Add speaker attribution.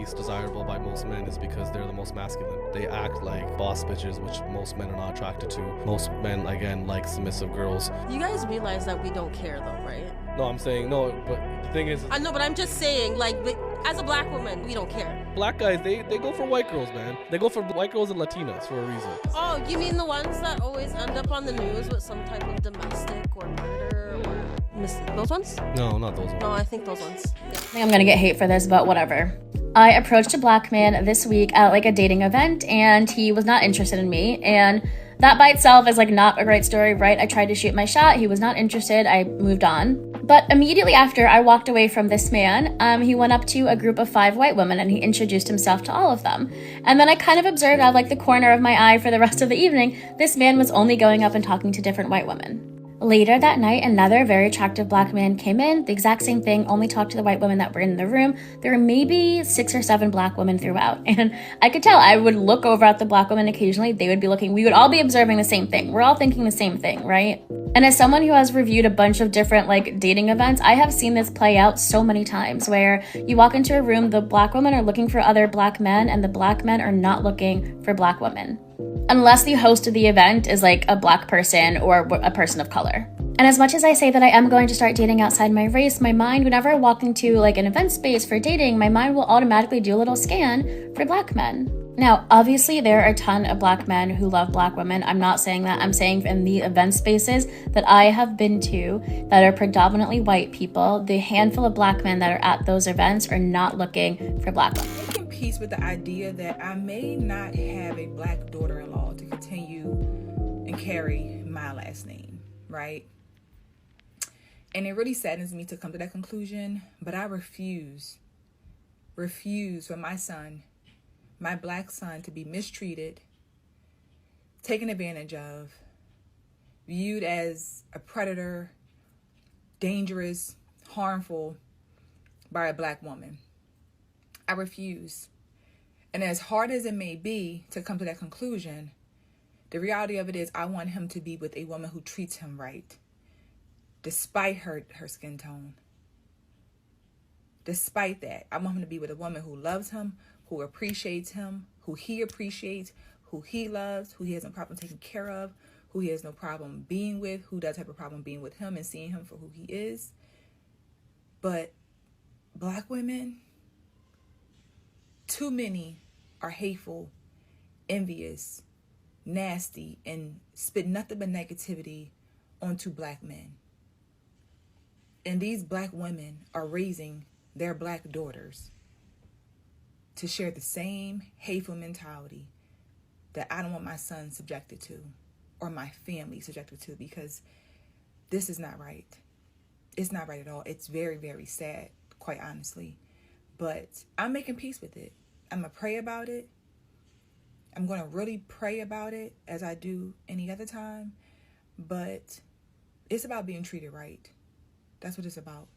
Speaker 1: least desirable by most men is because they're the most masculine. They act like boss bitches, which most men are not attracted to. Most men, again, like submissive girls.
Speaker 2: You guys realize that we don't care though, right?
Speaker 1: No, I'm saying no, but the thing is...
Speaker 2: I know, but I'm just saying, like, as a black woman, we don't care.
Speaker 1: Black guys, they go for white girls, man. They go for white girls and Latinas for a reason.
Speaker 2: Oh, you mean the ones that always end up on the news with some type of domestic or murder or those ones?
Speaker 1: No, not those ones.
Speaker 2: No, I think those ones. Yeah.
Speaker 3: I think I'm gonna get hate for this, but whatever. I approached a black man this week at like a dating event, and he was not interested in me, and that by itself is like not a great story, right? I tried to shoot my shot, he was not interested, I moved on. But immediately after I walked away from this man, he went up to a group of 5 white women and he introduced himself to all of them. And then I kind of observed out of like the corner of my eye for the rest of the evening, this man was only going up and talking to different white women. Later that night, another very attractive black man came in, the exact same thing, only talked to the white women that were in the room. There were maybe 6 or 7 black women throughout, and I could tell. I would look over at the black women occasionally, they would be looking, we would all be observing the same thing. We're all thinking the same thing, right? And as someone who has reviewed a bunch of different like dating events, I have seen this play out so many times where you walk into a room, the black women are looking for other black men, and the black men are not looking for black women. Unless the host of the event is like a black person or a person of color. And as much as I say that I am going to start dating outside my race, my mind, whenever I walk into like an event space for dating, my mind will automatically do a little scan for black men. Now, obviously, there are a ton of black men who love black women. I'm not saying that. I'm saying in the event spaces that I have been to that are predominantly white people, the handful of black men that are at those events are not looking for black women.
Speaker 4: Making peace with the idea that I may not have a black daughter-in-law to continue and carry my last name, right? And it really saddens me to come to that conclusion, but I refuse for my son, my black son, to be mistreated, taken advantage of, viewed as a predator, dangerous, harmful by a black woman. I refuse. And as hard as it may be to come to that conclusion, the reality of it is I want him to be with a woman who treats him right, despite her skin tone. Despite that, I want him to be with a woman who loves him, who appreciates him, who he appreciates, who he loves, who he has no problem taking care of, who he has no problem being with, who does have a problem being with him and seeing him for who he is. But black women, too many are hateful, envious, nasty, and spit nothing but negativity onto black men. And these black women are raising their black daughters to share the same hateful mentality that I don't want my son subjected to or my family subjected to, because this is not right. It's not right at all. It's very, very sad, quite honestly. But I'm making peace with it. I'm going to pray about it. I'm going to really pray about it as I do any other time. But it's about being treated right. That's what it's about.